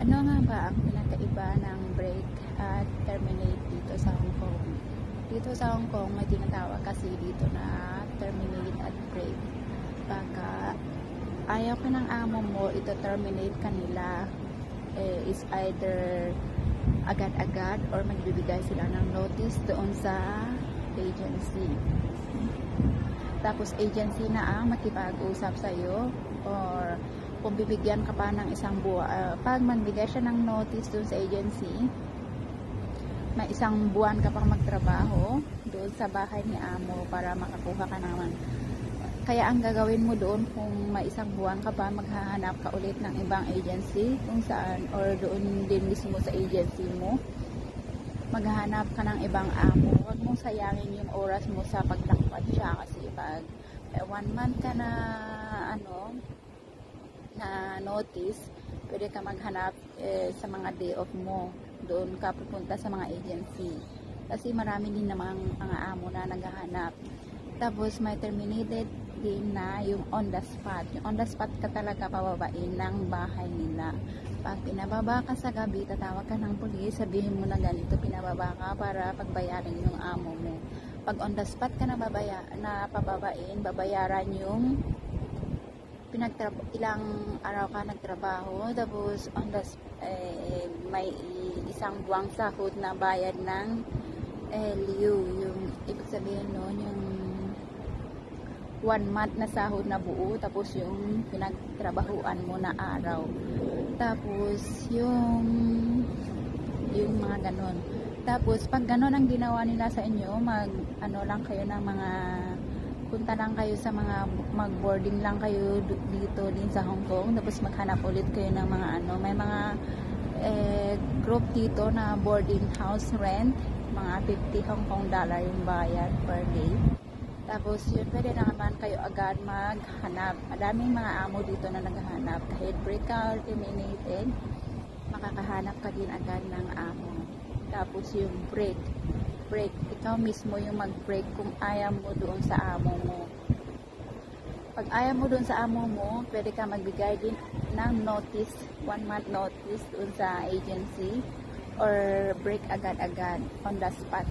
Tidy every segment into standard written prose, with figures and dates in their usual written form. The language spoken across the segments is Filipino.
Ano nga ba ang pinakaiba ng break at terminate dito sa Hong Kong? Dito sa Hong Kong, may tinatawag kasi dito na terminate at break. Baka ayaw ka ng amo mo, ito terminate kanila, is either agad-agad or magbibigay sila ng notice doon sa agency. Tapos agency na ang makipag-usap sa'yo, or kung bibigyan ka pa ng isang buwan, pag magbigay siya ng notice doon sa agency, may isang buwan ka pang magtrabaho doon sa bahay ni amo para makakuha ka naman. Kaya ang gagawin mo doon, kung may isang buwan ka pa, maghahanap ka ulit ng ibang agency kung saan, or doon din mismo sa agency mo, maghahanap ka ng ibang amo. Huwag mong sayangin yung oras mo sa paglakad siya, kasi pag 1 month ka na na notice, pwede ka maghanap sa mga day off mo. Doon ka pupunta sa mga agency. Kasi marami din namang mga amo na naghahanap. Tapos may terminated din na yung on the spot. Yung on the spot ka talaga pababain ng bahay nila. Pag pinababa ka sa gabi, tatawag ka ng pulis, sabihin mo na ganito, pinababa ka para pagbayarin yung amo mo. Pag on the spot ka na pababain, babayaran yung ilang araw ka nagtrabaho. Tapos on the may isang buwang sahod na bayad ng LU. Yung ibig sabihin nun, yung 1 month na sahod na buo, tapos yung pinagtrabahuan mo na araw. Tapos yung mga ganon. Tapos pag ganon ang ginawa nila sa inyo, lang kayo ng mga, punta lang kayo sa mga, mag-boarding lang kayo dito din sa Hong Kong. Tapos maghanap ulit kayo ng mga may mga group dito na boarding house rent, mga 50 Hong Kong dollar yung bayad per day. Tapos yun, pwede na naman kayo agad maghanap. Madaming mga amo dito na naghahanap. Kahit break or terminated, makakahanap ka din agad ng amo. Tapos yung break, ikaw mismo yung mag-break kung ayaw mo doon sa amo mo. Pag ayaw mo doon sa amo mo, pwede ka magbigay din ng notice, 1 month notice doon sa agency, or break agad-agad on the spot.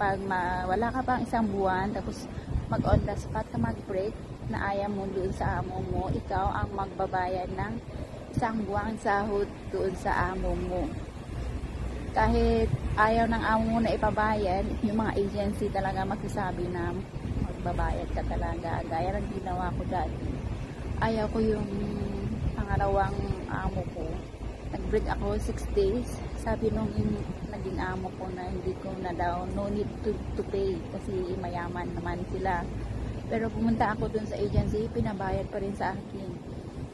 Pag wala ka pang isang buwan, tapos mag on the spot ka mag-break na ayaw mo doon sa amo mo, ikaw ang magbabayad ng isang buwang sahod doon sa amo mo. Kahit ayaw ng amo mo na ipabayad, yung mga agency talaga magsasabi na magbabayad ka talaga. Gaya ng ginawa ko dati. Ayaw ko yung pangalawang amo ko. Nag-break ako 6 days. Sabi nung naging amo ko na hindi ko na daw, no need to pay kasi mayaman naman sila. Pero pumunta ako dun sa agency, pinabayad pa rin sa akin.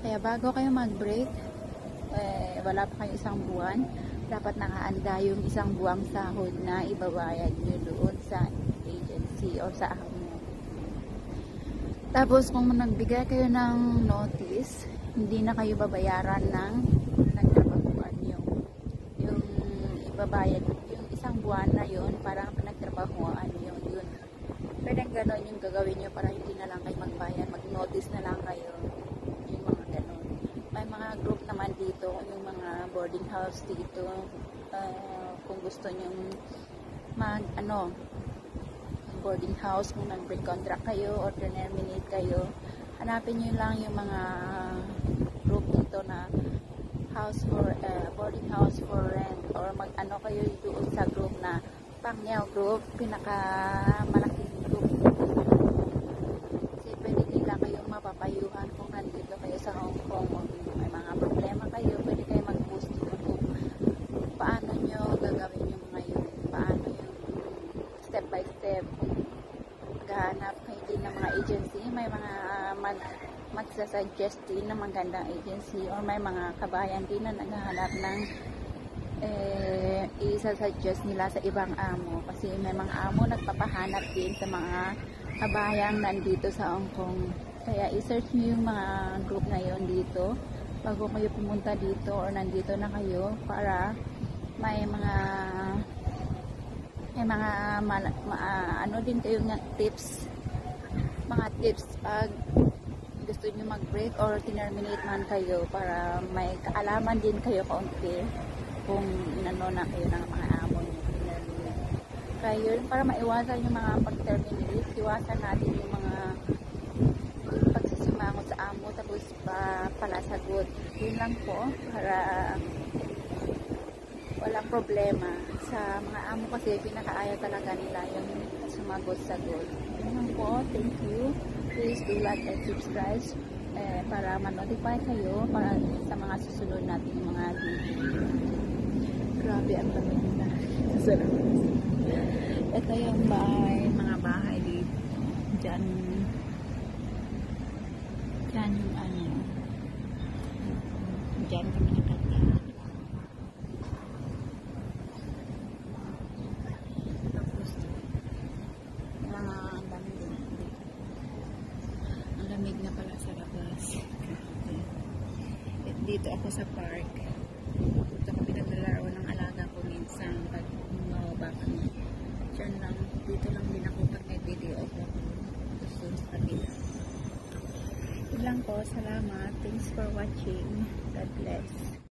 Kaya bago kayo mag-break, wala pa kayo isang buwan, dapat nakaanda yung isang buwang sahod na ibabayad nyo doon sa agency o sa amo. Tapos kung nagbigay kayo ng notice, hindi na kayo babayaran ng nagtrabahuan nyo. Yung ibabayad, yung isang buwan na yun, parang pinagtrabahuan nyo yun. Pwede ganon yung gagawin nyo para hindi na lang kayo magbayad, mag-notice na lang kayo. Yung mga ganon. May mga group naman dito, yung mga boarding house dito, kung gusto nyo boarding house, kung nag-break contract kayo or terminate kayo, hanapin nyo lang yung mga group dito na house for boarding house for rent, or kayo doon sa group na Pangyaw group, pinakamalaking group. Kasi pwede nila kayong mapapayuhan kung nandito kayo sa Hong Kong, o may mga problema kayo, pwede kayo mag-post dito kung paano nyo gagawin yung mga yun, paano yung step by step. Maghahanap kayo din ng mga agency, may mga magsasuggest din ng magandang agency, or may mga kabayan din na naghahanap ng isa-suggest nila sa ibang amo, kasi may mga amo nagpapahanap din sa mga kabayang nandito sa Hong Kong. Kaya i-search nyo yung mga group na yon dito bago kayo pumunta dito or nandito na kayo, para may mga din kayong tips, mga tips pag gusto nyo mag-break or terminate man kayo para may kaalaman din kayo kaunti kung inano na kayo ng mga amo nyo. Kaya yun, para maiwasan yung mga pag-terminate, iwasan natin yung mga pagsisimangot sa amo tapos palasagot. Yun lang po para walang problema. Sa mga amo kasi pinakaayaw talaga nila yung sumagot-sagot. Yun lang po. Thank you. Please do like and subscribe para ma-notify kayo para sa mga susunod natin mga video. Grabe ang lamig na. Ito yung bahay, mga bahay dito. Diyan yung ano. Diyan kami nakatira. Tapos, ang dami din. Ang lamig na pala sa labas. Dito ako sa park. Dito kami naglalaro ng alaga ko minsan pag mababa kami. Diyan lang, dito lang din ako pag may video ako. Gusto sa kabila. Yun lang po, salamat. Thanks for watching. God bless.